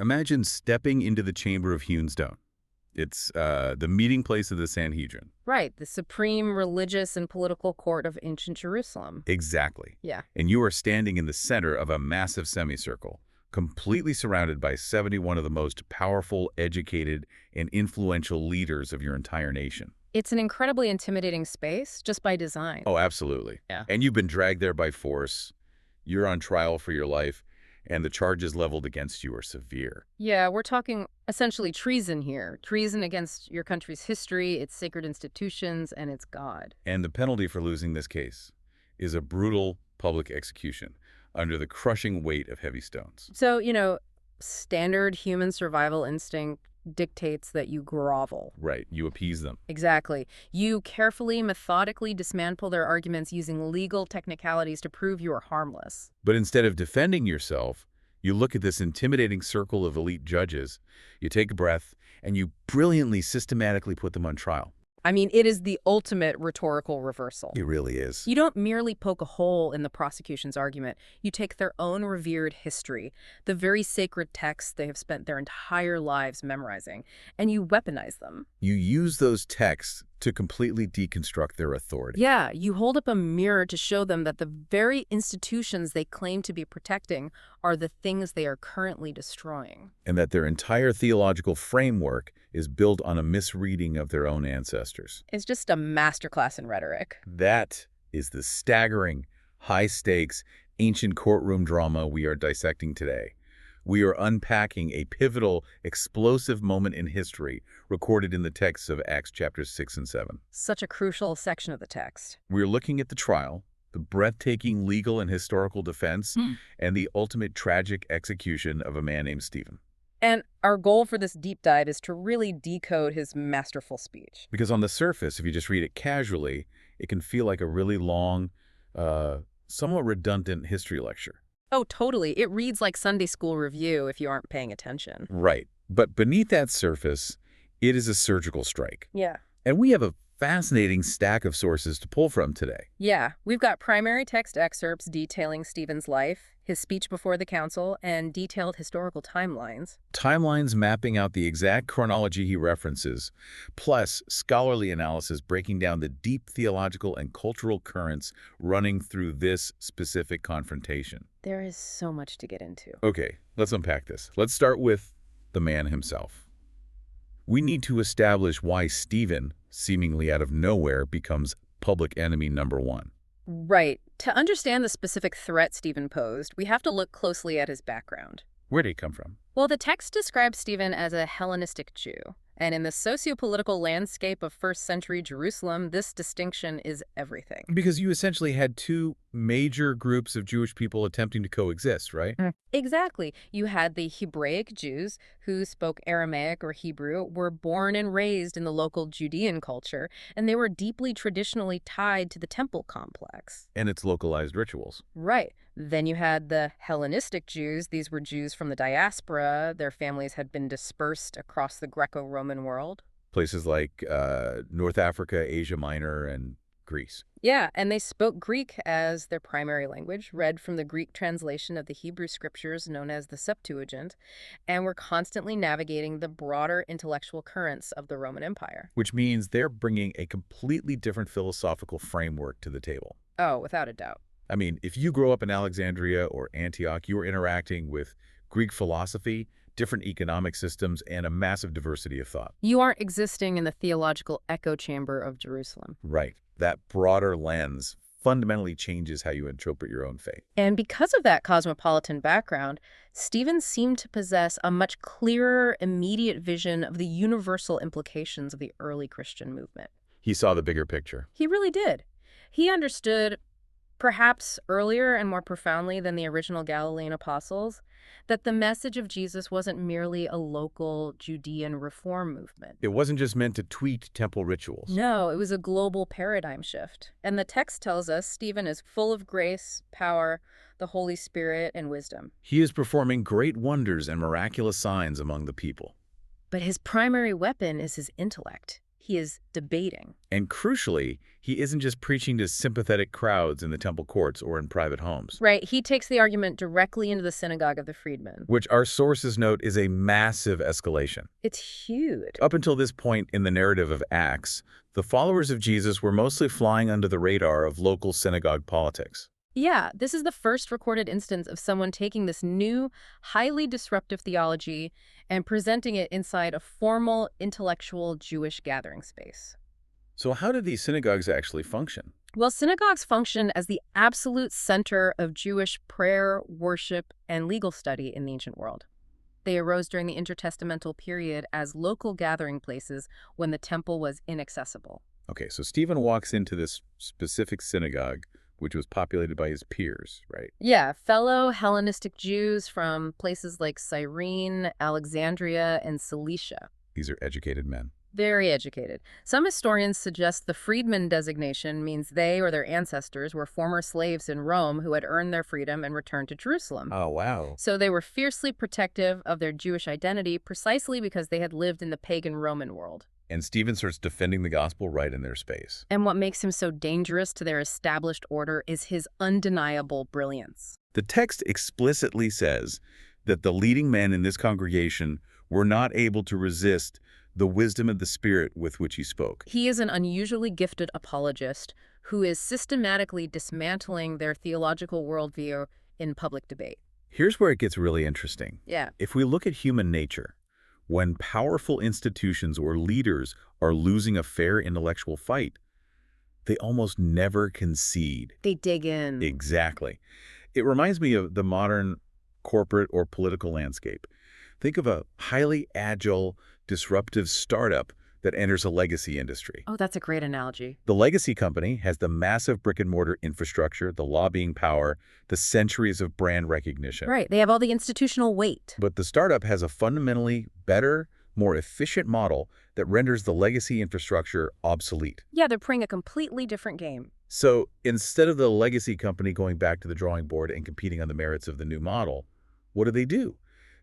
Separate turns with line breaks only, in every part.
Imagine stepping into the chamber of hewn stone. It's the meeting place of the Sanhedrin.
Right, the supreme religious and political court of ancient Jerusalem.
Exactly.
Yeah.
And you are standing in the center of a massive semicircle, completely surrounded by 71 of the most powerful, educated, and influential leaders of your entire nation.
It's an incredibly intimidating space, just by design.
Oh, absolutely.
Yeah.
And you've been dragged there by force. You're on trial for your life, and the charges leveled against you are severe.
Yeah, we're talking essentially treason here. Treason against your country's history, its sacred institutions, and its God.
And the penalty for losing this case is a brutal public execution under the crushing weight of heavy stones.
So, standard human survival instinct dictates that you grovel.
Right, you appease them.
Exactly. You carefully, methodically dismantle their arguments using legal technicalities to prove you are harmless.
But instead of defending yourself, you look at this intimidating circle of elite judges, you take a breath, and you brilliantly, systematically put them on trial.
I mean, it is the ultimate rhetorical reversal.
It really is.
You don't merely poke a hole in the prosecution's argument. You take their own revered history, the very sacred texts they have spent their entire lives memorizing, and you weaponize them.
You use those texts to completely deconstruct their authority.
Yeah, you hold up a mirror to show them that the very institutions they claim to be protecting are the things they are currently destroying.
And that their entire theological framework is built on a misreading of their own ancestors.
It's just a masterclass in rhetoric.
That is the staggering, high-stakes, ancient courtroom drama we are dissecting today. We are unpacking a pivotal, explosive moment in history recorded in the texts of Acts chapters 6 and 7.
Such a crucial section of the text.
We're looking at the trial, the breathtaking legal and historical defense, and the ultimate tragic execution of a man named Stephen.
And our goal for this deep dive is to really decode his masterful speech.
Because on the surface, if you just read it casually, it can feel like a really long, somewhat redundant history lecture.
Oh, totally. It reads like Sunday school review if you aren't paying attention.
Right. But beneath that surface, it is a surgical strike.
Yeah.
And we have a fascinating stack of sources to pull from today.
Yeah. We've got primary text excerpts detailing Stephen's life, his speech before the council, and detailed historical timelines.
Timelines mapping out the exact chronology he references, plus scholarly analysis breaking down the deep theological and cultural currents running through this specific confrontation.
There is so much to get into.
Okay, let's unpack this. Let's start with the man himself. We need to establish why Stephen, seemingly out of nowhere, becomes public enemy number one.
Right. To understand the specific threat Stephen posed, we have to look closely at his background.
Where did he come from?
Well, the text describes Stephen as a Hellenistic Jew. And in the socio-political landscape of first-century Jerusalem, this distinction is everything.
Because you essentially had two major groups of Jewish people attempting to coexist, right?
Exactly. You had the Hebraic Jews, who spoke Aramaic or Hebrew, were born and raised in the local Judean culture, and they were deeply traditionally tied to the temple complex.
And its localized rituals.
Right. Then you had the Hellenistic Jews. These were Jews from the diaspora. Their families had been dispersed across the Greco-Roman world.
Places like North Africa, Asia Minor, and Greece.
Yeah, and they spoke Greek as their primary language, read from the Greek translation of the Hebrew scriptures known as the Septuagint, and were constantly navigating the broader intellectual currents of the Roman Empire.
Which means they're bringing a completely different philosophical framework to the table.
Oh, without a doubt.
I mean, if you grow up in Alexandria or Antioch, you are interacting with Greek philosophy, different economic systems, and a massive diversity of thought.
You aren't existing in the theological echo chamber of Jerusalem.
Right. That broader lens fundamentally changes how you interpret your own faith.
And because of that cosmopolitan background, Stephen seemed to possess a much clearer, immediate vision of the universal implications of the early Christian movement.
He saw the bigger picture.
He really did. He understood, perhaps earlier and more profoundly than the original Galilean apostles, that the message of Jesus wasn't merely a local Judean reform movement.
It wasn't just meant to tweak temple rituals.
No, it was a global paradigm shift. And the text tells us Stephen is full of grace, power, the Holy Spirit, and wisdom.
He is performing great wonders and miraculous signs among the people.
But his primary weapon is his intellect. He is debating.
And crucially, he isn't just preaching to sympathetic crowds in the temple courts or in private homes,
Right, he takes the argument directly into the synagogue of the freedmen.
which our sources note is a massive escalation.
It's huge.
Up until this point in the narrative of Acts, the followers of Jesus were mostly flying under the radar of local synagogue politics.
Yeah, this is the first recorded instance of someone taking this new, highly disruptive theology and presenting it inside a formal, intellectual Jewish gathering space.
So how did these synagogues actually function?
Well, synagogues function as the absolute center of Jewish prayer, worship, and legal study in the ancient world. They arose during the intertestamental period as local gathering places when the temple was inaccessible.
Okay, so Stephen walks into this specific synagogue, which was populated by his peers, right?
Yeah, fellow Hellenistic Jews from places like Cyrene, Alexandria, and Cilicia.
These are educated men.
Very educated. Some historians suggest the freedman designation means they or their ancestors were former slaves in Rome who had earned their freedom and returned to Jerusalem.
Oh, wow.
So they were fiercely protective of their Jewish identity precisely because they had lived in the pagan Roman world.
And Stephen starts defending the gospel right in their space.
And what makes him so dangerous to their established order is his undeniable brilliance.
The text explicitly says that the leading men in this congregation were not able to resist the wisdom of the Spirit with which he spoke.
He is an unusually gifted apologist who is systematically dismantling their theological worldview in public debate.
Here's where it gets really interesting.
Yeah.
If we look at human nature, when powerful institutions or leaders are losing a fair intellectual fight, they almost never concede.
They dig in.
Exactly. It reminds me of the modern corporate or political landscape. Think of a highly agile, disruptive startup that enters a legacy industry.
Oh, that's a great analogy.
The legacy company has the massive brick-and-mortar infrastructure, the lobbying power, the centuries of brand recognition.
Right. They have all the institutional weight.
But the startup has a fundamentally better, more efficient model that renders the legacy infrastructure obsolete.
Yeah, they're playing a completely different game.
So instead of the legacy company going back to the drawing board and competing on the merits of the new model, what do?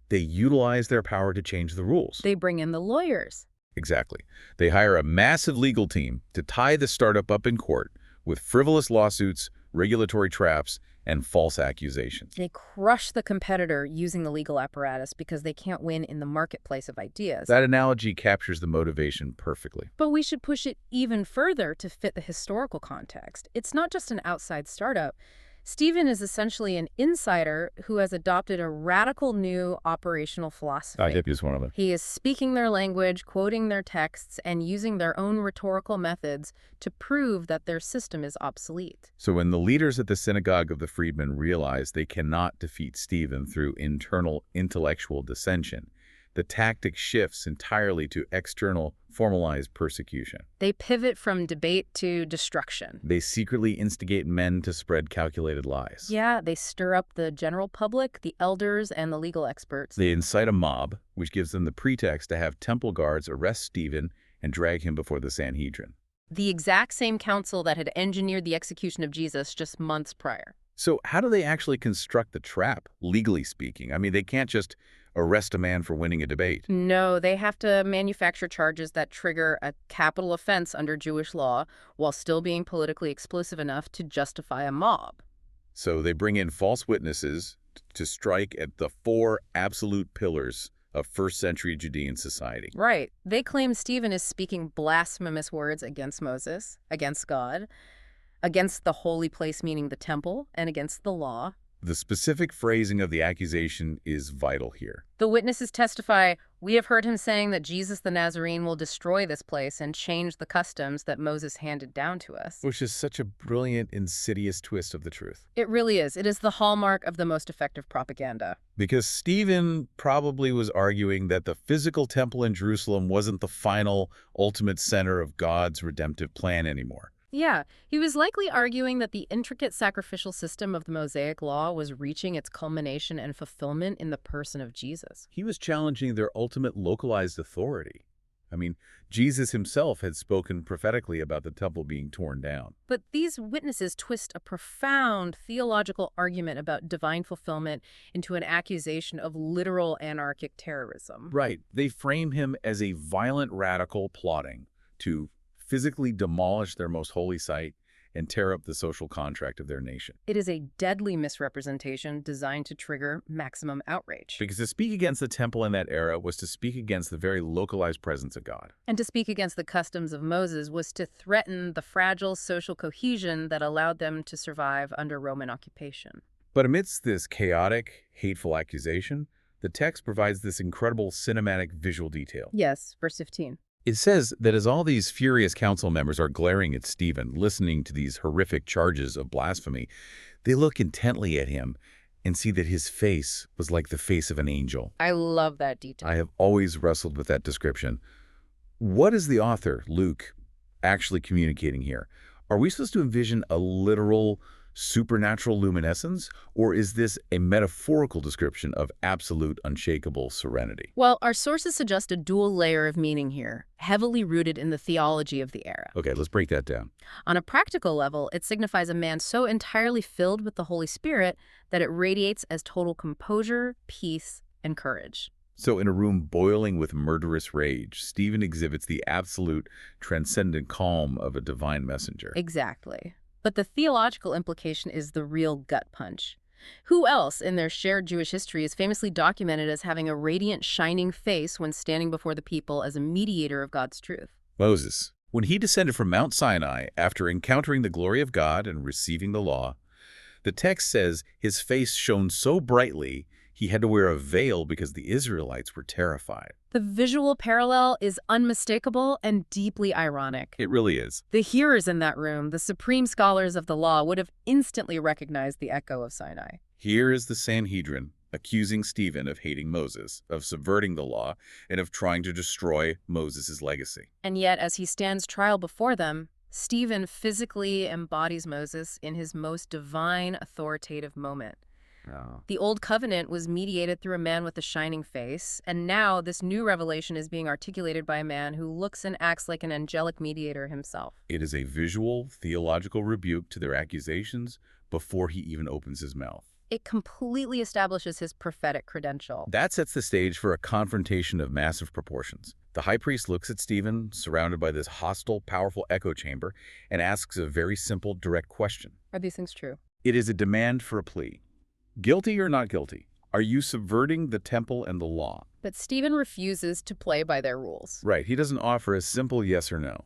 They utilize their power to change the rules.
They bring in the lawyers.
Exactly. They hire a massive legal team to tie the startup up in court with frivolous lawsuits, regulatory traps, and false accusations.
They crush the competitor using the legal apparatus because they can't win in the marketplace of ideas.
That analogy captures the motivation perfectly.
But we should push it even further to fit the historical context. It's not just an outside startup. Stephen is essentially an insider who has adopted a radical new operational philosophy.
Is one of them.
He is speaking their language, quoting their texts, and using their own rhetorical methods to prove that their system is obsolete.
So when the leaders at the synagogue of the freedmen realize they cannot defeat Stephen through internal intellectual dissension, the tactic shifts entirely to external, formalized persecution.
They pivot from debate to destruction.
They secretly instigate men to spread calculated lies.
Yeah, they stir up the general public, the elders, and the legal experts.
They incite a mob, which gives them the pretext to have temple guards arrest Stephen and drag him before the Sanhedrin.
The exact same council that had engineered the execution of Jesus just months prior.
So how do they actually construct the trap, legally speaking? I mean, they can't just arrest a man for winning a debate.
No, they have to manufacture charges that trigger a capital offense under Jewish law while still being politically explosive enough to justify a mob.
So they bring in false witnesses to strike at the four absolute pillars of first-century Judean society.
Right. They claim Stephen is speaking blasphemous words against Moses, against God, against the holy place, meaning the temple, and against the law.
The specific phrasing of the accusation is vital here.
The witnesses testify, "We have heard him saying that Jesus the Nazarene will destroy this place and change the customs that Moses handed down to us."
Which is such a brilliant, insidious twist of the truth.
It really is. It is the hallmark of the most effective propaganda.
Because Stephen probably was arguing that the physical temple in Jerusalem wasn't the final, ultimate center of God's redemptive plan anymore.
Yeah, he was likely arguing that the intricate sacrificial system of the Mosaic Law was reaching its culmination and fulfillment in the person of Jesus.
He was challenging their ultimate localized authority. I mean, Jesus himself had spoken prophetically about the temple being torn down.
But these witnesses twist a profound theological argument about divine fulfillment into an accusation of literal anarchic terrorism.
Right. They frame him as a violent radical plotting to physically demolish their most holy site and tear up the social contract of their nation.
It is a deadly misrepresentation designed to trigger maximum outrage.
Because to speak against the temple in that era was to speak against the very localized presence of God.
And to speak against the customs of Moses was to threaten the fragile social cohesion that allowed them to survive under Roman occupation.
But amidst this chaotic, hateful accusation, the text provides this incredible cinematic visual detail.
Yes, verse 15.
It says that as all these furious council members are glaring at Stephen, listening to these horrific charges of blasphemy, they look intently at him and see that his face was like the face of an angel.
I love that detail.
I have always wrestled with that description. What is the author, Luke, actually communicating here? Are we supposed to envision a literal supernatural luminescence, or is this a metaphorical description of absolute, unshakable serenity?
Well, our sources suggest a dual layer of meaning here, heavily rooted in the theology of the era.
Okay, let's break that down.
On a practical level, it signifies a man so entirely filled with the Holy Spirit that it radiates as total composure, peace, and courage.
So in a room boiling with murderous rage, Stephen exhibits the absolute, transcendent calm of a divine messenger.
Exactly. But the theological implication is the real gut punch. Who else in their shared Jewish history is famously documented as having a radiant, shining face when standing before the people as a mediator of God's truth?
Moses. When he descended from Mount Sinai after encountering the glory of God and receiving the law, the text says his face shone so brightly he had to wear a veil because the Israelites were terrified.
The visual parallel is unmistakable and deeply ironic.
It really is.
The hearers in that room, the supreme scholars of the law, would have instantly recognized the echo of Sinai.
Here is the Sanhedrin accusing Stephen of hating Moses, of subverting the law, and of trying to destroy Moses' legacy.
And yet, as he stands trial before them, Stephen physically embodies Moses in his most divine, authoritative moment.
Oh.
The Old Covenant was mediated through a man with a shining face, and now this new revelation is being articulated by a man who looks and acts like an angelic mediator himself.
It is a visual, theological rebuke to their accusations before he even opens his mouth.
It completely establishes his prophetic credential.
That sets the stage for a confrontation of massive proportions. The high priest looks at Stephen, surrounded by this hostile, powerful echo chamber, and asks a very simple, direct question.
Are these things true?
It is a demand for a plea. Guilty or not guilty? Are you subverting the temple and the law?
But Stephen refuses to play by their rules.
Right. He doesn't offer a simple yes or no.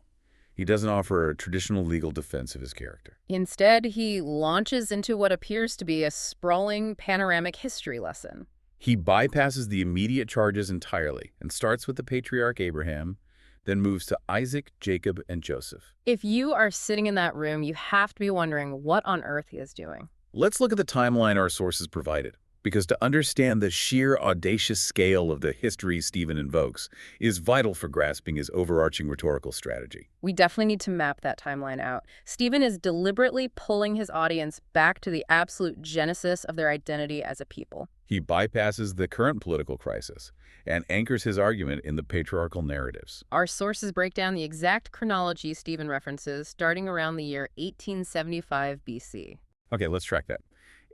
He doesn't offer a traditional legal defense of his character.
Instead, he launches into what appears to be a sprawling panoramic history lesson.
He bypasses the immediate charges entirely and starts with the patriarch Abraham, then moves to Isaac, Jacob, and Joseph.
If you are sitting in that room, you have to be wondering what on earth he is doing.
Let's look at the timeline our sources provided, because to understand the sheer audacious scale of the history Stephen invokes is vital for grasping his overarching rhetorical strategy.
We definitely need to map that timeline out. Stephen is deliberately pulling his audience back to the absolute genesis of their identity as a people.
He bypasses the current political crisis and anchors his argument in the patriarchal narratives.
Our sources break down the exact chronology Stephen references, starting around the year 1875 BC.
Okay, let's track that.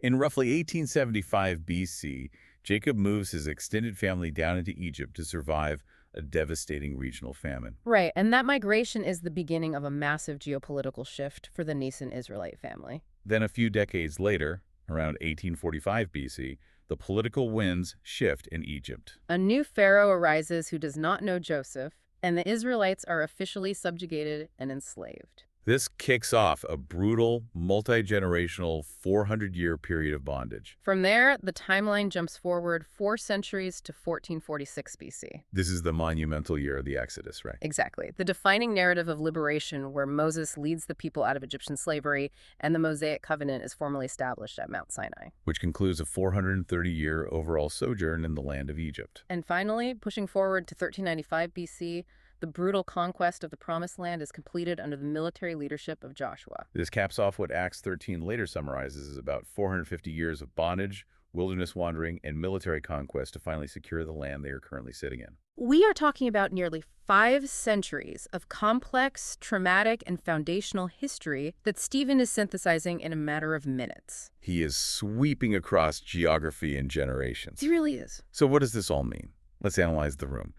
In roughly 1875 BC, Jacob moves his extended family down into Egypt to survive a devastating regional famine.
Right, and that migration is the beginning of a massive geopolitical shift for the nascent Israelite family.
Then a few decades later, around 1845 BC, the political winds shift in Egypt.
A new pharaoh arises who does not know Joseph, and the Israelites are officially subjugated and enslaved.
This kicks off a brutal, multi-generational, 400-year period of bondage.
From there, the timeline jumps forward 4 centuries to 1446 BC.
This is the monumental year of the Exodus, right?
Exactly. The defining narrative of liberation where Moses leads the people out of Egyptian slavery and the Mosaic covenant is formally established at Mount Sinai.
Which concludes a 430-year overall sojourn in the land of Egypt.
And finally, pushing forward to 1395 BC, the brutal conquest of the Promised Land is completed under the military leadership of Joshua.
This caps off what Acts 13 later summarizes as about 450 years of bondage, wilderness wandering, and military conquest to finally secure the land they are currently sitting in.
We are talking about nearly 5 centuries of complex, traumatic, and foundational history that Stephen is synthesizing in a matter of minutes.
He is sweeping across geography and generations.
He really is.
So what does this all mean? Let's analyze the room.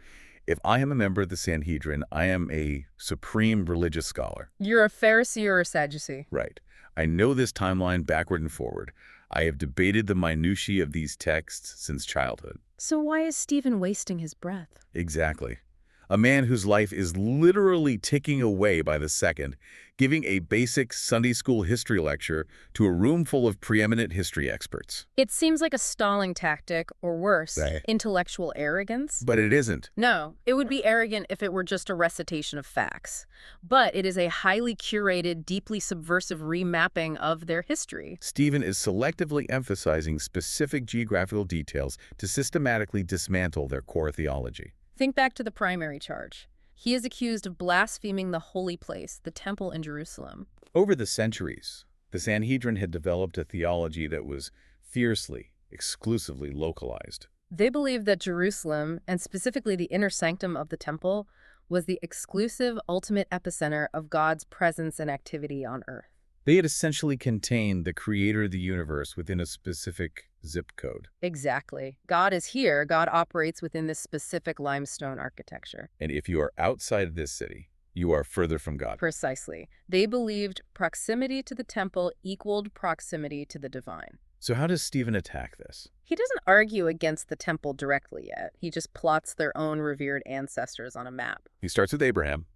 If I am a member of the Sanhedrin, I am a supreme religious scholar.
You're a Pharisee or a Sadducee.
Right. I know this timeline backward and forward. I have debated the minutiae of these texts since childhood.
So why is Stephen wasting his breath?
Exactly. A man whose life is literally ticking away by the second, giving a basic Sunday school history lecture to a room full of preeminent history experts.
It seems like a stalling tactic, or worse,
Right.
intellectual arrogance.
But it isn't.
No, it would be arrogant if it were just a recitation of facts. But it is a highly curated, deeply subversive remapping of their history.
Stephen is selectively emphasizing specific geographical details to systematically dismantle their core theology.
Think back to the primary charge. He is accused of blaspheming the holy place, the temple in Jerusalem.
Over the centuries, the Sanhedrin had developed a theology that was fiercely, exclusively localized.
They believed that Jerusalem, and specifically the inner sanctum of the temple, was the exclusive, ultimate epicenter of God's presence and activity on earth.
They had essentially contained the creator of the universe within a specific zip code.
Exactly. God is here. God operates within this specific limestone architecture.
And if you are outside of this city, you are further from God.
Precisely. They believed proximity to the temple equaled proximity to the divine.
So how does Stephen attack this?
He doesn't argue against the temple directly yet. He just plots their own revered ancestors on a map.
He starts with Abraham.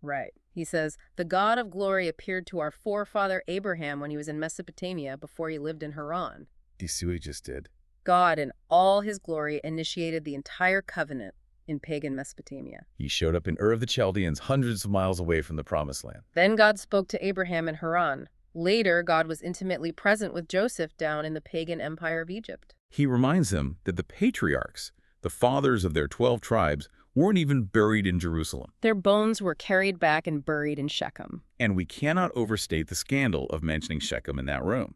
Right. He says, the God of glory appeared to our forefather Abraham when he was in Mesopotamia before he lived in Haran.
Do you see what he just did?
God, in all his glory, initiated the entire covenant in pagan Mesopotamia.
He showed up in Ur of the Chaldeans, hundreds of miles away from the Promised Land.
Then God spoke to Abraham in Haran. Later, God was intimately present with Joseph down in the pagan empire of Egypt.
He reminds them that the patriarchs, the fathers of their 12 tribes, weren't even buried in Jerusalem.
Their bones were carried back and buried in Shechem.
And we cannot overstate the scandal of mentioning Shechem in that room.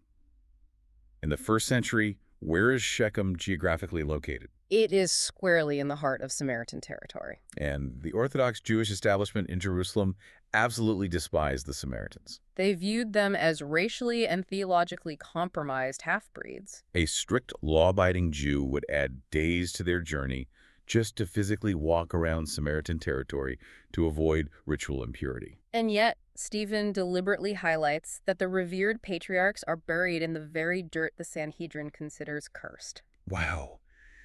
In the first century, where is Shechem geographically located?
It is squarely in the heart of Samaritan territory.
And the Orthodox Jewish establishment in Jerusalem absolutely despised the Samaritans.
They viewed them as racially and theologically compromised half-breeds.
A strict law-abiding Jew would add days to their journey just to physically walk around Samaritan territory to avoid ritual impurity.
And yet, Stephen deliberately highlights that the revered patriarchs are buried in the very dirt the Sanhedrin considers cursed.
Wow.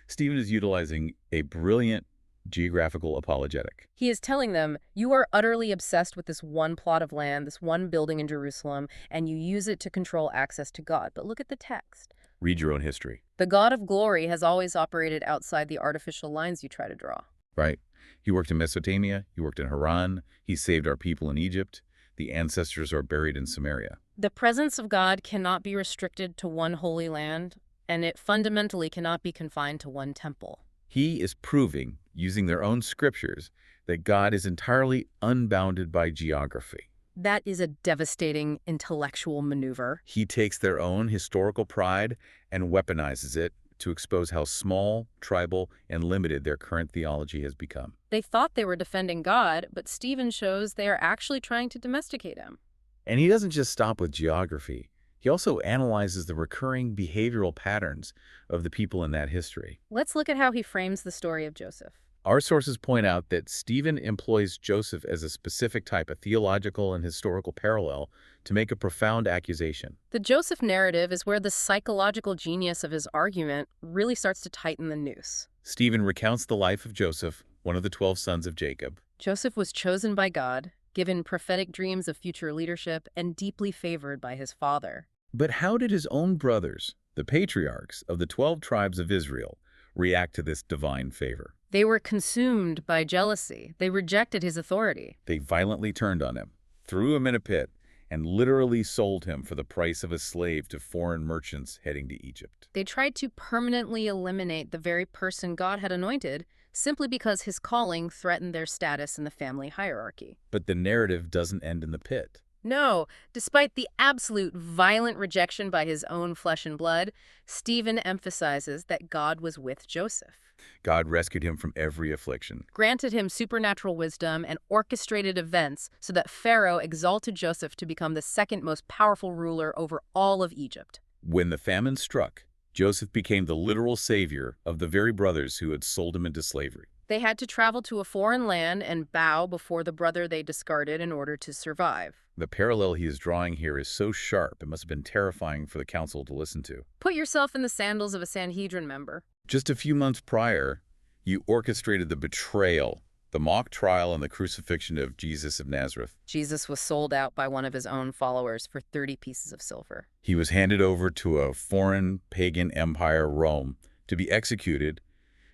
Stephen is utilizing a brilliant geographical apologetic.
He is telling them, you are utterly obsessed with this one plot of land, this one building in Jerusalem, and you use it to control access to God. But look at the text.
Read your own history.
The God of glory has always operated outside the artificial lines you try to draw.
Right. He worked in Mesopotamia. He worked in Haran. He saved our people in Egypt. The ancestors are buried in Samaria.
The presence of God cannot be restricted to one holy land, and it fundamentally cannot be confined to one temple.
He is proving, using their own scriptures, that God is entirely unbounded by geography.
That is a devastating intellectual maneuver.
He takes their own historical pride and weaponizes it to expose how small, tribal, and limited their current theology has become.
They thought they were defending God, but Stephen shows they are actually trying to domesticate him.
And he doesn't just stop with geography. He also analyzes the recurring behavioral patterns of the people in that history.
Let's look at how he frames the story of Joseph.
Our sources point out that Stephen employs Joseph as a specific type of theological and historical parallel to make a profound accusation.
The Joseph narrative is where the psychological genius of his argument really starts to tighten the noose.
Stephen recounts the life of Joseph, one of the 12 sons of Jacob.
Joseph was chosen by God, given prophetic dreams of future leadership, and deeply favored by his father.
But how did his own brothers, the patriarchs of the 12 tribes of Israel, react to this divine favor?
They were consumed by jealousy. They rejected his authority.
They violently turned on him, threw him in a pit, and literally sold him for the price of a slave to foreign merchants heading to Egypt.
They tried to permanently eliminate the very person God had anointed simply because his calling threatened their status in the family hierarchy.
But the narrative doesn't end in the pit.
No, despite the absolute violent rejection by his own flesh and blood, Stephen emphasizes that God was with Joseph.
God rescued him from every affliction,
Granted him supernatural wisdom, and orchestrated events so that Pharaoh exalted Joseph to become the second most powerful ruler over all of Egypt.
When the famine struck, Joseph became the literal savior of the very brothers who had sold him into slavery.
They had to travel to a foreign land and bow before the brother they discarded in order to survive.
The parallel he is drawing here is so sharp, it must have been terrifying for the council to listen to.
Put yourself in the sandals of a Sanhedrin member.
Just a few months prior, you orchestrated the betrayal, the mock trial, and the crucifixion of Jesus of Nazareth.
Jesus was sold out by one of his own followers for 30 pieces of silver.
He was handed over to a foreign pagan empire, Rome, to be executed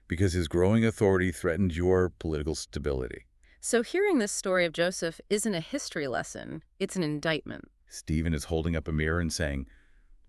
because his growing authority threatened your political stability.
So hearing this story of Joseph isn't a history lesson, it's an indictment.
Stephen is holding up a mirror and saying,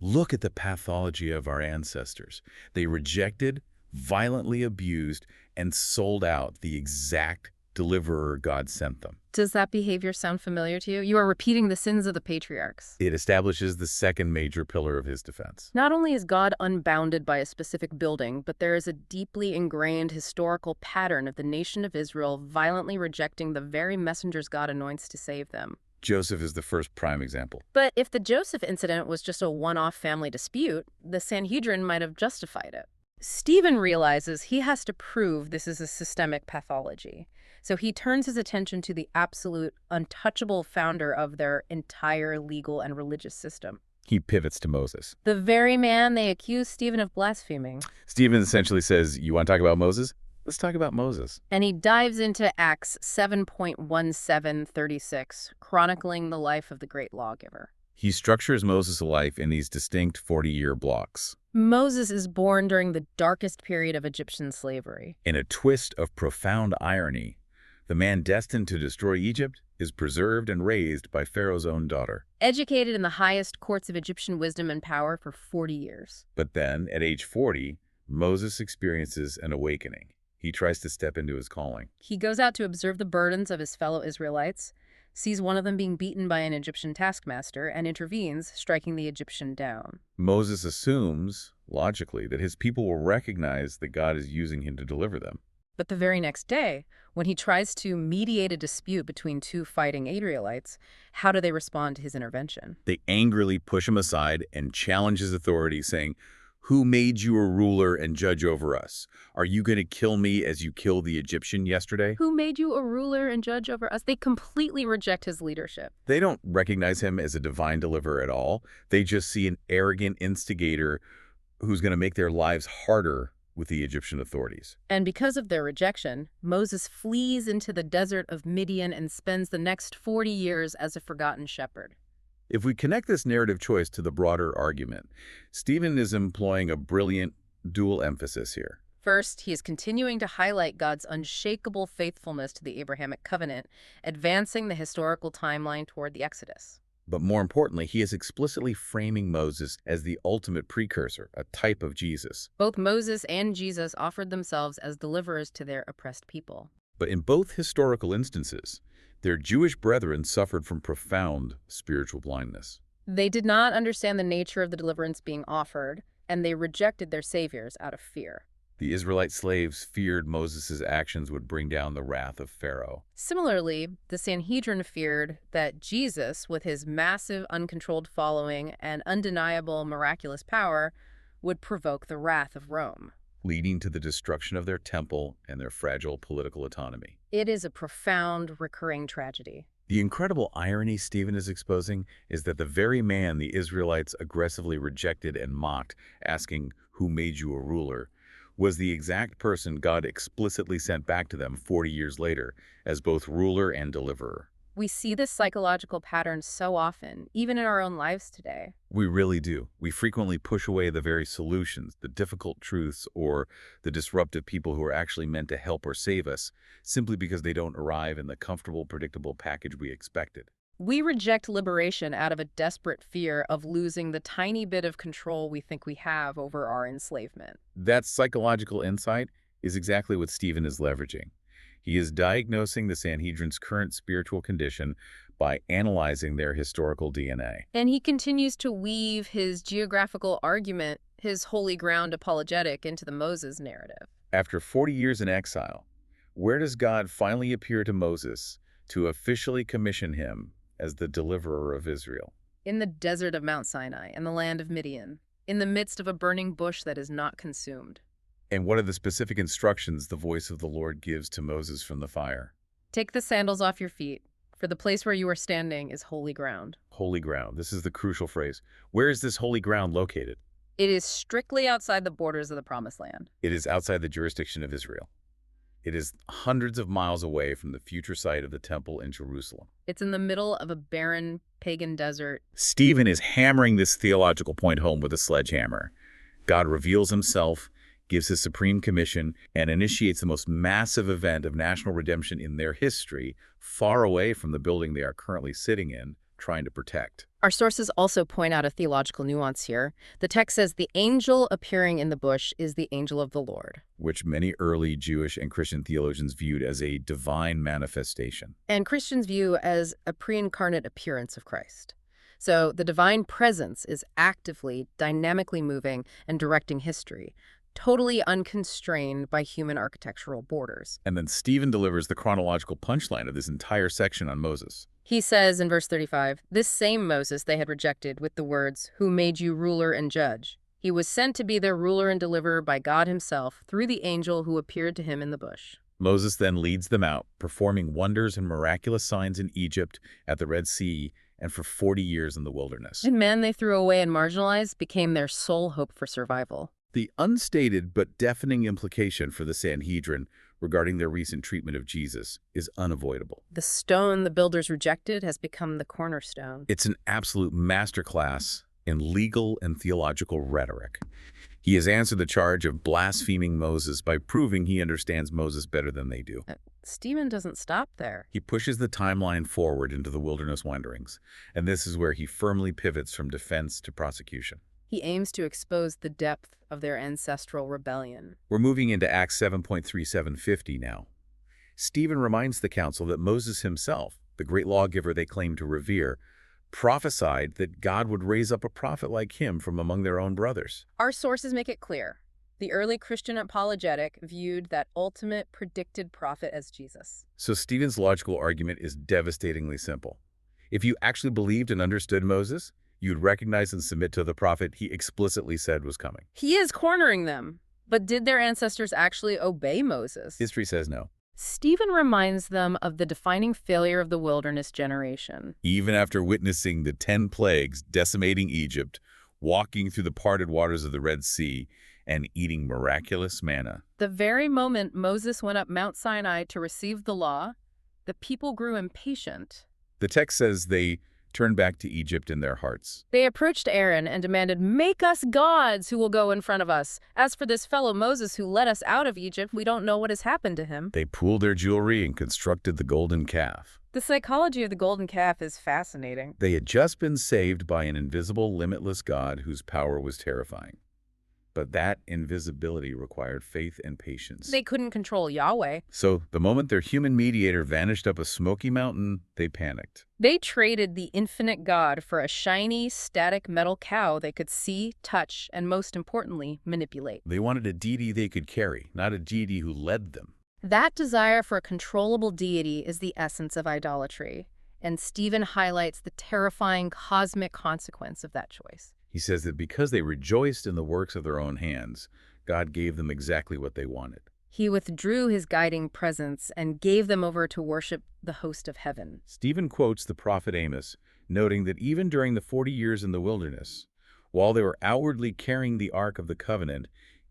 look at the pathology of our ancestors. They rejected, violently abused, and sold out the exact deliverer God sent them.
Does that behavior sound familiar to you? You are repeating the sins of the patriarchs.
It establishes the second major pillar of his defense.
Not only is God unbounded by a specific building, but there is a deeply ingrained historical pattern of the nation of Israel violently rejecting the very messengers God anoints to save them.
Joseph is the first prime example.
But if the Joseph incident was just a one-off family dispute, the Sanhedrin might have justified it. Stephen realizes he has to prove this is a systemic pathology. So he turns his attention to the absolute, untouchable founder of their entire legal and religious system.
He pivots to Moses.
The very man they accuse Stephen of blaspheming.
Stephen essentially says, you want to talk about Moses? Let's talk about Moses.
And he dives into Acts 7.1736, chronicling the life of the great lawgiver.
He structures Moses' life in these distinct 40-year blocks.
Moses is born during the darkest period of Egyptian slavery.
In a twist of profound irony, the man destined to destroy Egypt is preserved and raised by Pharaoh's own daughter.
Educated in the highest courts of Egyptian wisdom and power for 40 years.
But then, at age 40, Moses experiences an awakening. He tries to step into his calling.
He goes out to observe the burdens of his fellow Israelites, sees one of them being beaten by an Egyptian taskmaster, and intervenes, striking the Egyptian down.
Moses assumes, logically, that his people will recognize that God is using him to deliver them.
But the very next day, when he tries to mediate a dispute between two fighting Israelites, how do they respond to his intervention?
They angrily push him aside and challenge his authority, saying, who made you a ruler and judge over us? Are you going to kill me as you killed the Egyptian yesterday?
Who made you a ruler and judge over us? They completely reject his leadership.
They don't recognize him as a divine deliverer at all. They just see an arrogant instigator who's going to make their lives harder with the Egyptian authorities.
And because of their rejection, Moses flees into the desert of Midian and spends the next 40 years as a forgotten shepherd.
If we connect this narrative choice to the broader argument, Stephen is employing a brilliant dual emphasis here.
First, he is continuing to highlight God's unshakable faithfulness to the Abrahamic covenant, advancing the historical timeline toward the Exodus.
But more importantly, he is explicitly framing Moses as the ultimate precursor, a type of Jesus.
Both Moses and Jesus offered themselves as deliverers to their oppressed people.
But in both historical instances, their Jewish brethren suffered from profound spiritual blindness.
They did not understand the nature of the deliverance being offered, and they rejected their saviors out of fear.
The Israelite slaves feared Moses' actions would bring down the wrath of Pharaoh.
Similarly, the Sanhedrin feared that Jesus, with his massive, uncontrolled following and undeniable miraculous power, would provoke the wrath of Rome,
leading to the destruction of their temple and their fragile political autonomy.
It is a profound, recurring tragedy.
The incredible irony Stephen is exposing is that the very man the Israelites aggressively rejected and mocked, asking, "Who made you a ruler?" was the exact person God explicitly sent back to them 40 years later as both ruler and deliverer.
We see this psychological pattern so often, even in our own lives today.
We really do. We frequently push away the very solutions, the difficult truths, or the disruptive people who are actually meant to help or save us, simply because they don't arrive in the comfortable, predictable package we expected.
We reject liberation out of a desperate fear of losing the tiny bit of control we think we have over our enslavement.
That psychological insight is exactly what Stephen is leveraging. He is diagnosing the Sanhedrin's current spiritual condition by analyzing their historical DNA.
And he continues to weave his geographical argument, his holy ground apologetic, into the Moses narrative.
After 40 years in exile, where does God finally appear to Moses to officially commission him as the deliverer of Israel?
In the desert of Mount Sinai, in the land of Midian, in the midst of a burning bush that is not consumed.
And what are the specific instructions the voice of the Lord gives to Moses from the fire?
Take the sandals off your feet, for the place where you are standing is holy ground.
Holy ground. This is the crucial phrase. Where is this holy ground located?
It is strictly outside the borders of the Promised Land.
It is outside the jurisdiction of Israel. It is hundreds of miles away from the future site of the temple in Jerusalem.
It's in the middle of a barren, pagan desert.
Stephen is hammering this theological point home with a sledgehammer. God reveals himself, gives his supreme commission, and initiates the most massive event of national redemption in their history, far away from the building they are currently sitting in, trying to protect.
Our sources also point out a theological nuance here. The text says the angel appearing in the bush is the angel of the Lord,
Which many early Jewish and Christian theologians viewed as a divine manifestation.
and Christians view as a pre-incarnate appearance of Christ. So the divine presence is actively, dynamically moving and directing history, totally unconstrained by human architectural borders.
And then Stephen delivers the chronological punchline of this entire section on Moses.
He says in verse 35, "This same Moses they had rejected with the words, 'Who made you ruler and judge?' He was sent to be their ruler and deliverer by God himself through the angel who appeared to him in the bush."
Moses then leads them out, performing wonders and miraculous signs in Egypt, at the Red Sea, and for 40 years in the wilderness.
And men they threw away and marginalized became their sole hope for survival.
The unstated but deafening implication for the Sanhedrin regarding their recent treatment of Jesus is unavoidable.
The stone the builders rejected has become the cornerstone.
It's an absolute masterclass in legal and theological rhetoric. He has answered the charge of blaspheming Moses by proving he understands Moses better than they do.
Stephen doesn't stop there.
He pushes the timeline forward into the wilderness wanderings, and this is where he firmly pivots from defense to prosecution.
He aims to expose the depth of their ancestral rebellion.
We're moving into Acts 7.3750 now. Stephen reminds the council that Moses himself, the great lawgiver they claim to revere, prophesied that God would raise up a prophet like him from among their own brothers.
Our sources make it clear. The early Christian apologetic viewed that ultimate predicted prophet as Jesus.
So Stephen's logical argument is devastatingly simple. If you actually believed and understood Moses, you'd recognize and submit to the prophet he explicitly said was coming.
He is cornering them. But did their ancestors actually obey Moses?
History says no.
Stephen reminds them of the defining failure of the wilderness generation.
Even after witnessing the 10 plagues decimating Egypt, walking through the parted waters of the Red Sea, and eating miraculous manna.
The very moment Moses went up Mount Sinai to receive the law, the people grew impatient.
The text says they turned back to Egypt in their hearts.
They approached Aaron and demanded, "Make us gods who will go in front of us. As for this fellow Moses who led us out of Egypt, we don't know what has happened to him."
They pooled their jewelry and constructed the golden calf.
The psychology of the golden calf is fascinating.
They had just been saved by an invisible, limitless God whose power was terrifying. But that invisibility required faith and patience.
They couldn't control Yahweh.
So the moment their human mediator vanished up a smoky mountain, they panicked.
They traded the infinite God for a shiny, static metal cow they could see, touch, and most importantly, manipulate.
They wanted a deity they could carry, not a deity who led them.
That desire for a controllable deity is the essence of idolatry, and Stephen highlights the terrifying cosmic consequence of that choice.
He says that because they rejoiced in the works of their own hands, God gave them exactly what they wanted.
He withdrew his guiding presence and gave them over to worship the host of heaven.
Stephen quotes the prophet Amos, noting that even during the 40 years in the wilderness, while they were outwardly carrying the Ark of the Covenant,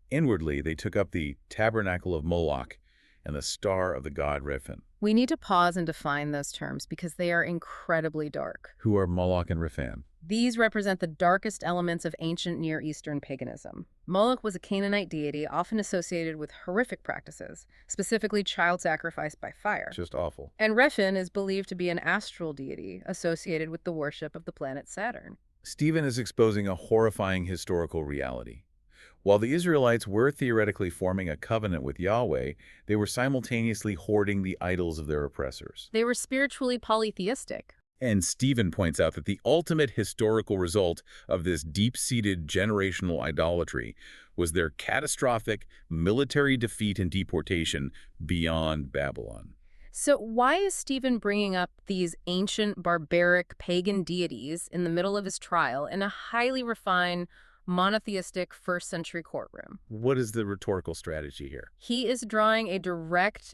inwardly they took up the tabernacle of Moloch and the star of the god Rephan.
We need to pause and define those terms because they are incredibly dark.
Who are Moloch and Rephan?
These represent the darkest elements of ancient Near Eastern paganism. Moloch was a Canaanite deity often associated with horrific practices, specifically child sacrifice by fire.
Just awful.
And Rephan is believed to be an astral deity associated with the worship of the planet Saturn.
Stephen is exposing a horrifying historical reality. While the Israelites were theoretically forming a covenant with Yahweh, they were simultaneously hoarding the idols of their oppressors.
They were spiritually polytheistic.
And Stephen points out that the ultimate historical result of this deep-seated generational idolatry was their catastrophic military defeat and deportation beyond Babylon.
So why is Stephen bringing up these ancient, barbaric, pagan deities in the middle of his trial in a highly refined, monotheistic first-century courtroom.
What is the rhetorical strategy here?
He is drawing a direct,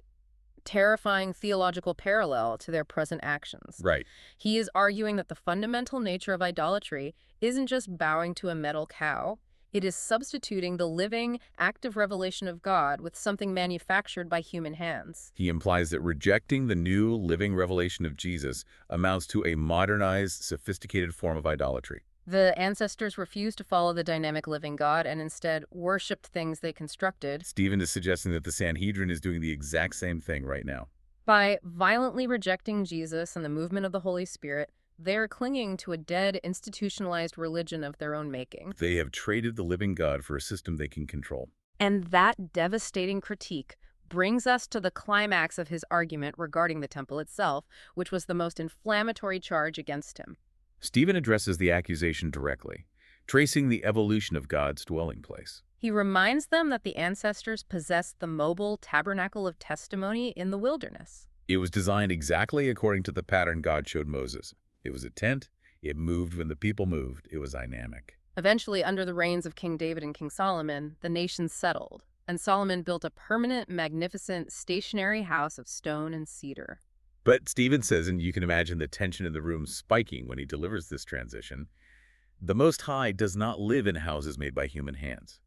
terrifying theological parallel to their present actions.
Right.
He is arguing that the fundamental nature of idolatry isn't just bowing to a metal cow. It is substituting the living, active revelation of God with something manufactured by human hands.
He implies that rejecting the new living revelation of Jesus amounts to a modernized, sophisticated form of idolatry.
The ancestors refused to follow the dynamic living God and instead worshipped things they constructed.
Stephen is suggesting that the Sanhedrin is doing the exact same thing right now.
By violently rejecting Jesus and the movement of the Holy Spirit, they are clinging to a dead, institutionalized religion of their own making.
They have traded the living God for a system they can control.
And that devastating critique brings us to the climax of his argument regarding the temple itself, which was the most inflammatory charge against him.
Stephen addresses the accusation directly, tracing the evolution of God's dwelling place.
He reminds them that the ancestors possessed the mobile tabernacle of testimony in the wilderness.
It was designed exactly according to the pattern God showed Moses. It was a tent. It moved when the people moved. It was dynamic.
Eventually, under the reigns of King David and King Solomon, the nation settled, and Solomon built a permanent, magnificent, stationary house of stone and cedar.
But Stephen says, and you can imagine the tension in the room spiking when he delivers this transition, the Most High does not live in houses made by human hands.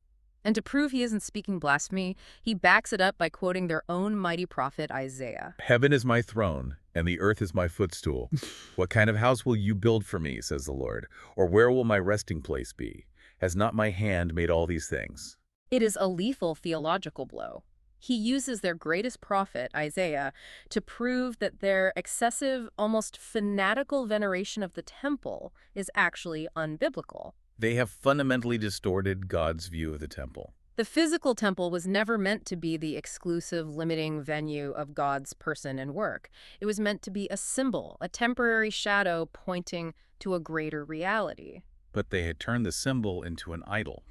And to prove he isn't speaking blasphemy, he backs it up by quoting their own mighty prophet Isaiah.
Heaven is my throne, and the earth is my footstool. What kind of house will you build for me, says the Lord? Or where will my resting place be? Has not my hand made all these things?
It is a lethal theological blow. He uses their greatest prophet, Isaiah, to prove that their excessive, almost fanatical veneration of the temple is actually unbiblical.
They have fundamentally distorted God's view of the temple.
The physical temple was never meant to be the exclusive, limiting venue of God's person and work. It was meant to be a symbol, a temporary shadow pointing to a greater reality.
But they had turned the symbol into an idol.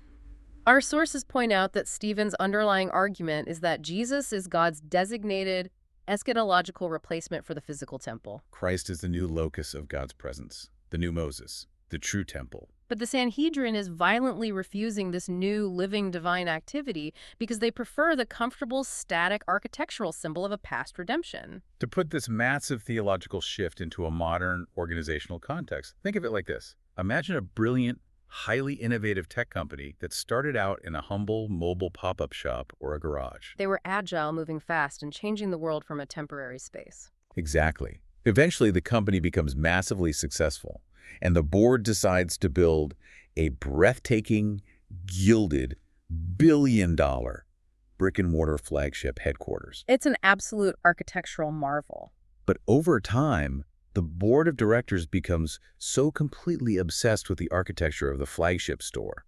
Our sources point out that Stephen's underlying argument is that Jesus is God's designated eschatological replacement for the physical temple.
Christ is the new locus of God's presence, the new Moses, the true temple.
But the Sanhedrin is violently refusing this new living divine activity because they prefer the comfortable, static architectural symbol of a past redemption.
To put this massive theological shift into a modern organizational context, think of it like this. Imagine a brilliant, highly innovative tech company that started out in a humble mobile pop-up shop or a garage.
They were agile, moving fast, and changing the world from a temporary space.
Exactly. Eventually, the company becomes massively successful, and the board decides to build a breathtaking, gilded, billion-dollar brick-and-mortar flagship headquarters.
It's an absolute architectural marvel.
But over time, the board of directors becomes so completely obsessed with the architecture of the flagship store,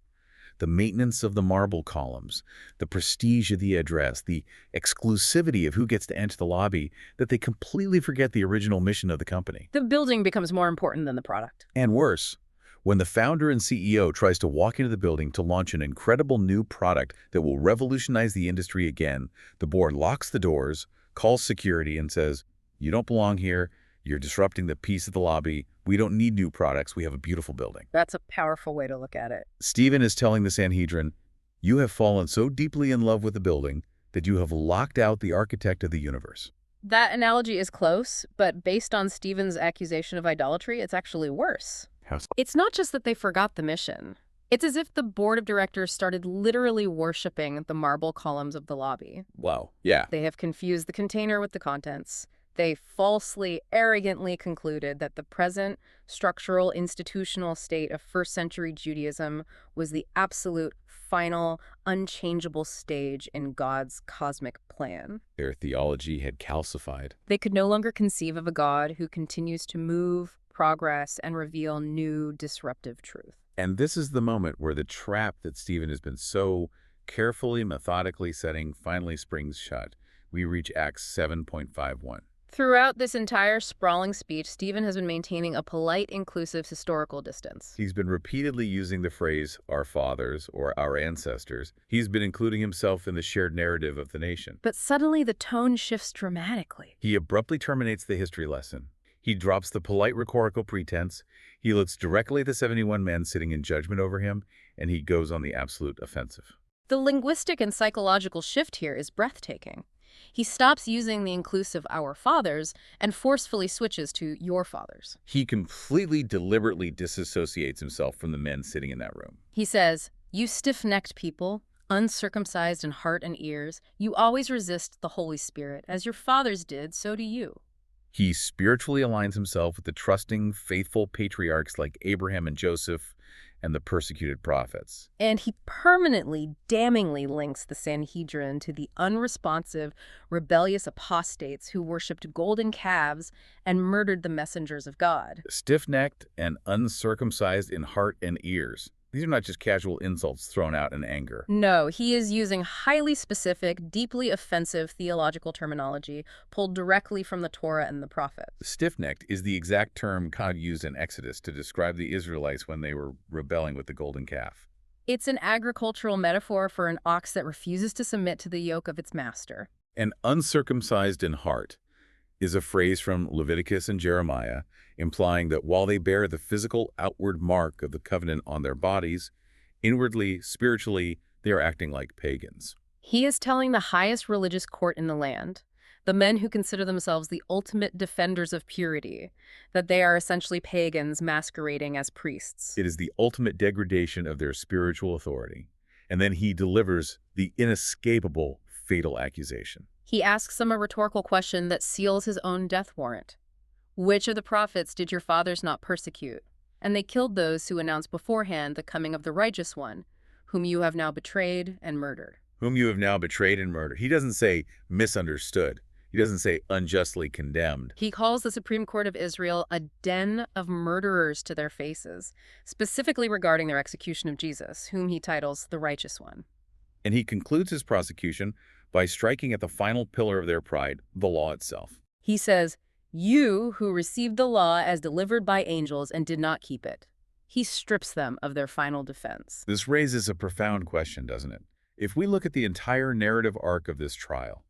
the maintenance of the marble columns, the prestige of the address, the exclusivity of who gets to enter the lobby, that they completely forget the original mission of the company.
The building becomes more important than the product.
And worse, when the founder and CEO tries to walk into the building to launch an incredible new product that will revolutionize the industry again, the board locks the doors, calls security, and says, "You don't belong here. You're disrupting the peace of the lobby. We don't need new products. We have a beautiful building."
That's a powerful way to look at it.
Stephen is telling the Sanhedrin, you have fallen so deeply in love with the building that you have locked out the architect of the universe.
That analogy is close, but based on Stephen's accusation of idolatry, it's actually worse.
How so?
It's not just that they forgot the mission. It's as if the board of directors started literally worshiping the marble columns of the lobby.
Wow. Yeah.
They have confused the container with the contents. They falsely, arrogantly concluded that the present structural, institutional state of first-century Judaism was the absolute, final, unchangeable stage in God's cosmic plan.
Their theology had calcified.
They could no longer conceive of a God who continues to move, progress, and reveal new, disruptive truth.
And this is the moment where the trap that Stephen has been so carefully, methodically setting finally springs shut. We reach Acts 7.51.
Throughout this entire sprawling speech, Stephen has been maintaining a polite, inclusive historical distance.
He's been repeatedly using the phrase, our fathers, or our ancestors. He's been including himself in the shared narrative of the nation.
But suddenly the tone shifts dramatically.
He abruptly terminates the history lesson. He drops the polite rhetorical pretense. He looks directly at the 71 men sitting in judgment over him, and he goes on the absolute offensive.
The linguistic and psychological shift here is breathtaking. He stops using the inclusive our fathers and forcefully switches to your fathers.
He completely deliberately disassociates himself from the men sitting in that room.
He says, "You stiff-necked people, uncircumcised in heart and ears, you always resist the Holy Spirit. As your fathers did, so do you."
He spiritually aligns himself with the trusting, faithful patriarchs like Abraham and Joseph and the persecuted prophets.
And he permanently, damningly links the Sanhedrin to the unresponsive, rebellious apostates who worshipped golden calves and murdered the messengers of God.
Stiff-necked and uncircumcised in heart and ears. These are not just casual insults thrown out in anger.
No, he is using highly specific, deeply offensive theological terminology pulled directly from the Torah and the prophets.
Stiff-necked is the exact term God used in Exodus to describe the Israelites when they were rebelling with the golden calf.
It's an agricultural metaphor for an ox that refuses to submit to the yoke of its master.
And uncircumcised in heart is a phrase from Leviticus and Jeremiah, implying that while they bear the physical outward mark of the covenant on their bodies, inwardly, spiritually, they are acting like pagans.
He is telling the highest religious court in the land, the men who consider themselves the ultimate defenders of purity, that they are essentially pagans masquerading as priests.
It is the ultimate degradation of their spiritual authority. And then he delivers the inescapable, fatal accusation.
He asks them a rhetorical question that seals his own death warrant. Which of the prophets did your fathers not persecute? And they killed those who announced beforehand the coming of the righteous one, whom you have now betrayed and murdered.
Whom you have now betrayed and murdered. He doesn't say misunderstood. He doesn't say unjustly condemned.
He calls the Supreme Court of Israel a den of murderers to their faces, specifically regarding their execution of Jesus, whom he titles the righteous one.
And he concludes his prosecution by striking at the final pillar of their pride, the law itself.
He says, "You who received the law as delivered by angels and did not keep it." He strips them of their final defense.
This raises a profound question, doesn't it? If we look at the entire narrative arc of this trial,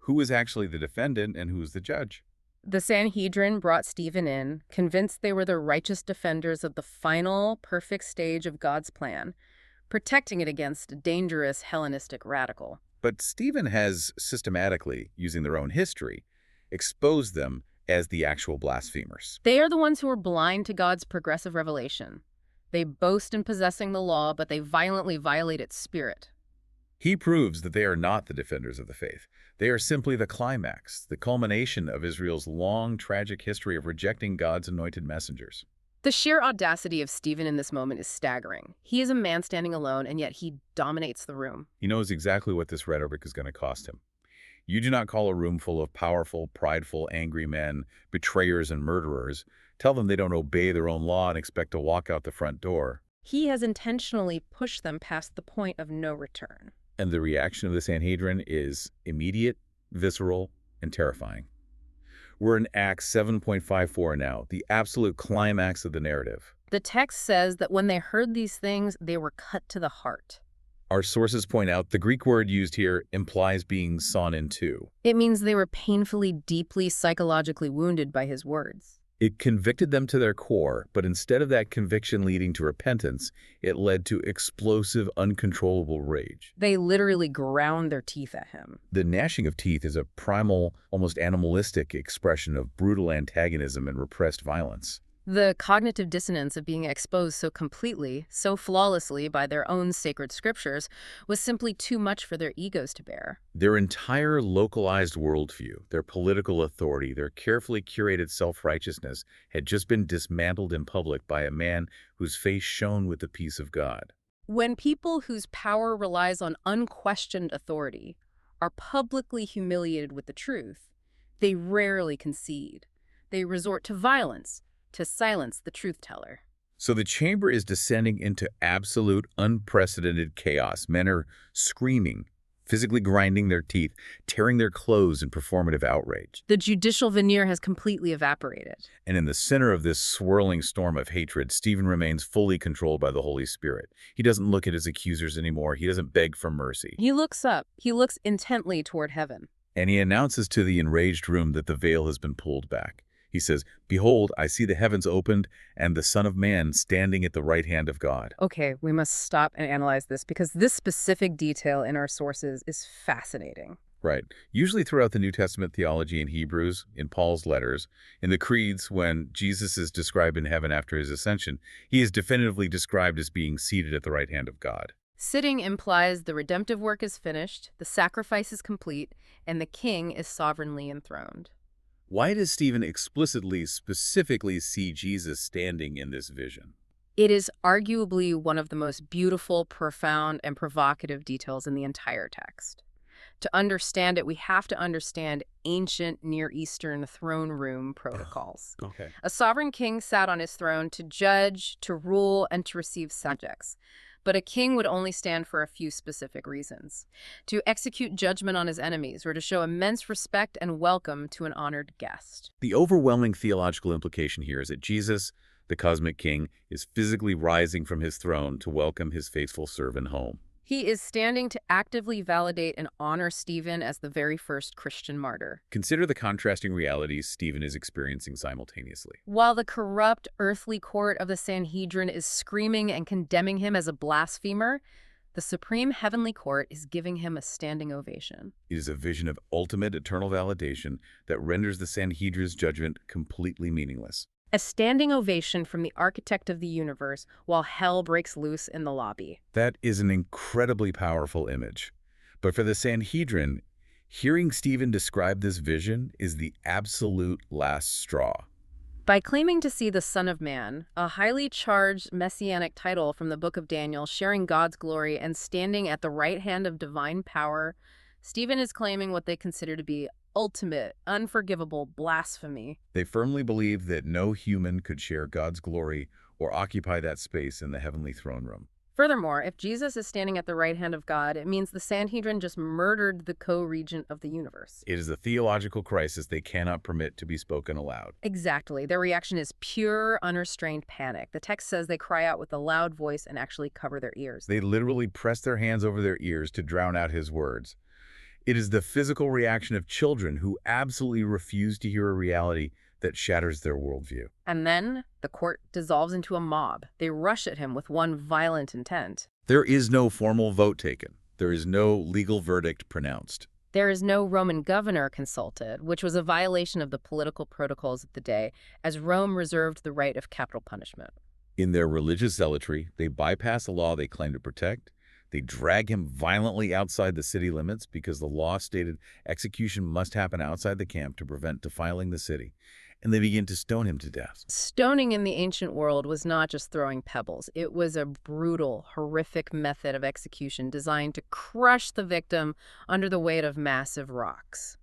who is actually the defendant and who is the judge?
The Sanhedrin brought Stephen in, convinced they were the righteous defenders of the final, perfect stage of God's plan, protecting it against a dangerous Hellenistic radical.
But Stephen has systematically, using their own history, exposed them as the actual blasphemers.
They are the ones who are blind to God's progressive revelation. They boast in possessing the law, but they violently violate its spirit.
He proves that they are not the defenders of the faith. They are simply the climax, the culmination of Israel's long, tragic history of rejecting God's anointed messengers.
The sheer audacity of Stephen in this moment is staggering. He is a man standing alone, and yet he dominates the room.
He knows exactly what this rhetoric is going to cost him. You do not call a room full of powerful, prideful, angry men, betrayers and murderers. Tell them they don't obey their own law and expect to walk out the front door.
He has intentionally pushed them past the point of no return.
And the reaction of the Sanhedrin is immediate, visceral, and terrifying. We're in Acts 7.54 now, the absolute climax of the narrative.
The text says that when they heard these things, they were cut to the heart.
Our sources point out the Greek word used here implies being sawn in two.
It means they were painfully, deeply, psychologically wounded by his words.
It convicted them to their core, but instead of that conviction leading to repentance, it led to explosive, uncontrollable rage.
They literally ground their teeth at him.
The gnashing of teeth is a primal, almost animalistic expression of brutal antagonism and repressed violence.
The cognitive dissonance of being exposed so completely, so flawlessly by their own sacred scriptures was simply too much for their egos to bear.
Their entire localized worldview, their political authority, their carefully curated self-righteousness had just been dismantled in public by a man whose face shone with the peace of God.
When people whose power relies on unquestioned authority are publicly humiliated with the truth, they rarely concede. They resort to violence to silence the truth-teller.
So the chamber is descending into absolute, unprecedented chaos. Men are screaming, physically grinding their teeth, tearing their clothes in performative outrage.
The judicial veneer has completely evaporated.
And in the center of this swirling storm of hatred, Stephen remains fully controlled by the Holy Spirit. He doesn't look at his accusers anymore. He doesn't beg for mercy.
He looks up. He looks intently toward heaven.
And he announces to the enraged room that the veil has been pulled back. He says, "Behold, I see the heavens opened and the Son of Man standing at the right hand of God."
Okay, we must stop and analyze this because this specific detail in our sources is fascinating.
Right. Usually throughout the New Testament theology in Hebrews, in Paul's letters, in the creeds, when Jesus is described in heaven after his ascension, he is definitively described as being seated at the right hand of God.
Sitting implies the redemptive work is finished, the sacrifice is complete, and the king is sovereignly enthroned.
Why does Stephen explicitly, specifically see Jesus standing in this vision?
It is arguably one of the most beautiful, profound, and provocative details in the entire text. To understand it, we have to understand ancient Near Eastern throne room protocols.
Okay.
A sovereign king sat on his throne to judge, to rule, and to receive subjects. But a king would only stand for a few specific reasons: to execute judgment on his enemies, or to show immense respect and welcome to an honored guest.
The overwhelming theological implication here is that Jesus, the cosmic king, is physically rising from his throne to welcome his faithful servant home.
He is standing to actively validate and honor Stephen as the very first Christian martyr.
Consider the contrasting realities Stephen is experiencing simultaneously.
While the corrupt earthly court of the Sanhedrin is screaming and condemning him as a blasphemer, the supreme heavenly court is giving him a standing ovation.
It is a vision of ultimate eternal validation that renders the Sanhedrin's judgment completely meaningless.
A standing ovation from the architect of the universe while hell breaks loose in the lobby.
That is an incredibly powerful image. But for the Sanhedrin, hearing Stephen describe this vision is the absolute last straw.
By claiming to see the Son of Man, a highly charged messianic title from the book of Daniel, sharing God's glory and standing at the right hand of divine power, Stephen is claiming what they consider to be ultimate, unforgivable blasphemy.
They firmly believe that no human could share God's glory or occupy that space in the heavenly throne room.
Furthermore, if Jesus is standing at the right hand of God, it means the Sanhedrin just murdered the co-regent of the universe.
It is a theological crisis they cannot permit to be spoken aloud.
Exactly. Their reaction is pure, unrestrained panic. The text says they cry out with a loud voice and actually cover their ears.
They literally press their hands over their ears to drown out his words. It is the physical reaction of children who absolutely refuse to hear a reality that shatters their worldview.
And then the court dissolves into a mob. They rush at him with one violent intent.
There is no formal vote taken. There is no legal verdict pronounced.
There is no Roman governor consulted, which was a violation of the political protocols of the day, as Rome reserved the right of capital punishment.
In their religious zealotry, they bypass the law they claim to protect. They drag him violently outside the city limits because the law stated execution must happen outside the camp to prevent defiling the city, and they begin to stone him to death.
Stoning in the ancient world was not just throwing pebbles. It was a brutal, horrific method of execution designed to crush the victim under the weight of massive rocks.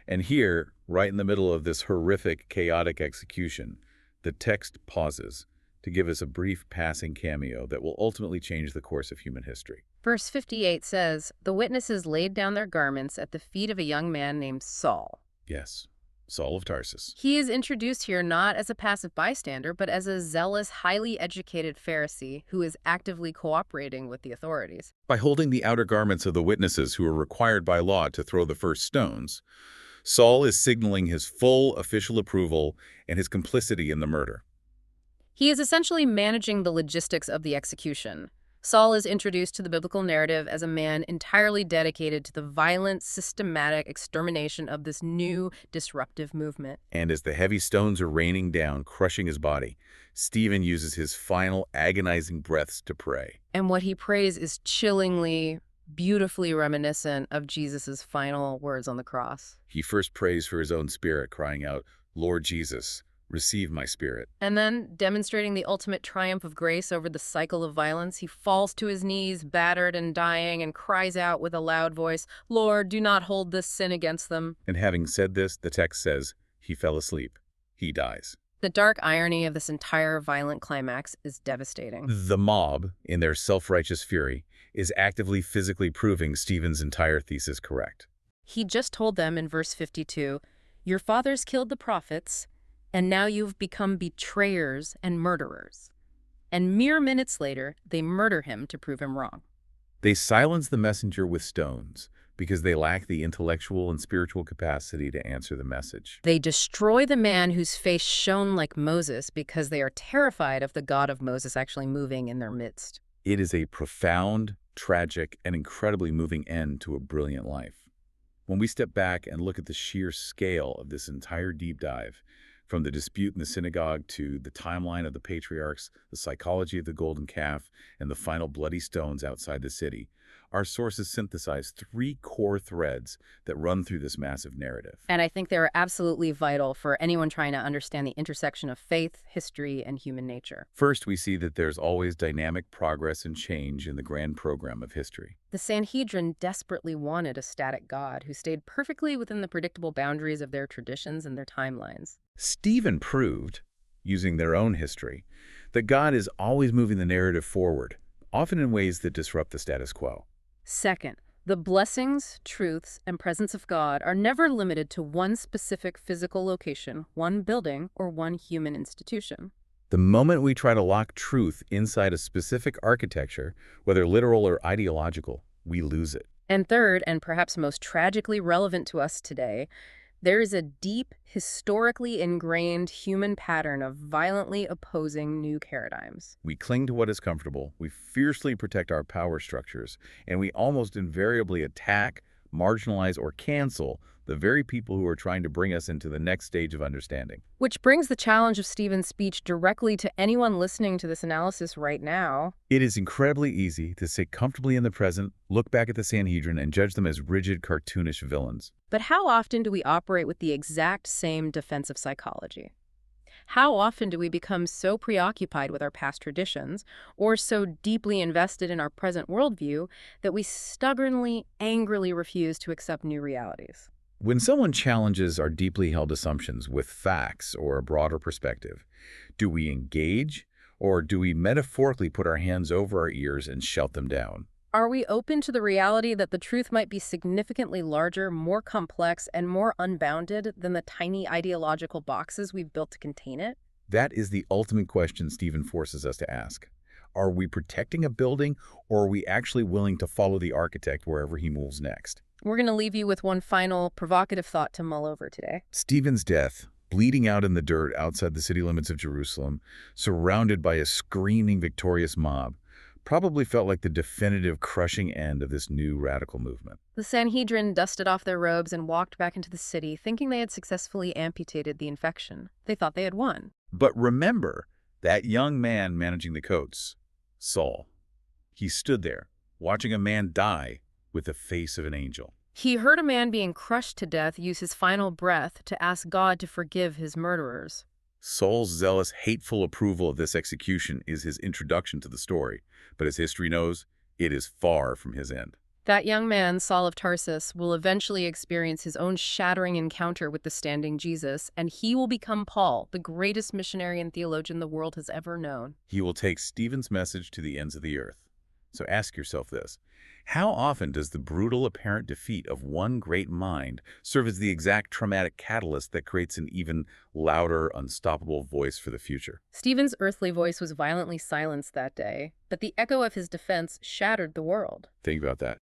And here, right in the middle of this horrific, chaotic execution, the text pauses to give us a brief passing cameo that will ultimately change the course of human history.
Verse 58 says, "The witnesses laid down their garments at the feet of a young man named Saul."
Yes, Saul of Tarsus.
He is introduced here not as a passive bystander, but as a zealous, highly educated Pharisee who is actively cooperating with the authorities.
By holding the outer garments of the witnesses who are required by law to throw the first stones, Saul is signaling his full official approval and his complicity in the murder.
He is essentially managing the logistics of the execution. Saul is introduced to the biblical narrative as a man entirely dedicated to the violent, systematic extermination of this new, disruptive movement.
And as the heavy stones are raining down, crushing his body, Stephen uses his final agonizing breaths to pray.
And what he prays is chillingly, beautifully reminiscent of Jesus' final words on the cross.
He first prays for his own spirit, crying out, "Lord Jesus, receive my spirit."
And then, demonstrating the ultimate triumph of grace over the cycle of violence, he falls to his knees, battered and dying, and cries out with a loud voice, "Lord, do not hold this sin against them."
And having said this, the text says, he fell asleep. He dies.
The dark irony of this entire violent climax is devastating.
The mob, in their self-righteous fury, is actively physically proving Stephen's entire thesis correct.
He just told them in verse 52, "Your fathers killed the prophets, and now you've become betrayers and murderers." And mere minutes later, they murder him to prove him wrong.
They silence the messenger with stones, because they lack the intellectual and spiritual capacity to answer the message.
They destroy the man whose face shone like Moses because they are terrified of the God of Moses actually moving in their midst.
It is a profound, tragic, and incredibly moving end to a brilliant life. When we step back and look at the sheer scale of this entire deep dive, from the dispute in the synagogue to the timeline of the patriarchs, the psychology of the golden calf, and the final bloody stones outside the city, our sources synthesize three core threads that run through this massive narrative.
And I think they are absolutely vital for anyone trying to understand the intersection of faith, history, and human nature.
First, we see that there's always dynamic progress and change in the grand program of history.
The Sanhedrin desperately wanted a static God who stayed perfectly within the predictable boundaries of their traditions and their timelines.
Stephen proved, using their own history, that God is always moving the narrative forward, often in ways that disrupt the status quo.
Second, the blessings, truths, and presence of God are never limited to one specific physical location, one building, or one human institution.
The moment we try to lock truth inside a specific architecture, whether literal or ideological, we lose it.
And third, and perhaps most tragically relevant to us today, there is a deep, historically ingrained human pattern of violently opposing new paradigms.
We cling to what is comfortable, we fiercely protect our power structures, and we almost invariably attack, marginalize, or cancel the very people who are trying to bring us into the next stage of understanding.
Which brings the challenge of Stephen's speech directly to anyone listening to this analysis right now.
It is incredibly easy to sit comfortably in the present, look back at the Sanhedrin, and judge them as rigid, cartoonish villains.
But how often do we operate with the exact same defensive psychology? How often do we become so preoccupied with our past traditions, or so deeply invested in our present worldview, that we stubbornly, angrily refuse to accept new realities?
When someone challenges our deeply held assumptions with facts or a broader perspective, do we engage, or do we metaphorically put our hands over our ears and shout them down?
Are we open to the reality that the truth might be significantly larger, more complex, and more unbounded than the tiny ideological boxes we've built to contain it?
That is the ultimate question Stephen forces us to ask. Are we protecting a building, or are we actually willing to follow the architect wherever he moves next?
We're going to leave you with one final provocative thought to mull over today.
Stephen's death, bleeding out in the dirt outside the city limits of Jerusalem, surrounded by a screaming, victorious mob, probably felt like the definitive crushing end of this new radical movement.
The Sanhedrin dusted off their robes and walked back into the city, thinking they had successfully amputated the infection. They thought they had won.
But remember that young man managing the coats, Saul. He stood there, watching a man die with the face of an angel.
He heard a man being crushed to death use his final breath to ask God to forgive his murderers.
Saul's zealous, hateful approval of this execution is his introduction to the story, but as history knows, it is far from his end.
That young man, Saul of Tarsus, will eventually experience his own shattering encounter with the standing Jesus, and he will become Paul, the greatest missionary and theologian the world has ever known.
He will take Stephen's message to the ends of the earth. So ask yourself this: how often does the brutal apparent defeat of one great mind serve as the exact traumatic catalyst that creates an even louder, unstoppable voice for the future?
Stephen's earthly voice was violently silenced that day, but the echo of his defense shattered the world.
Think about that.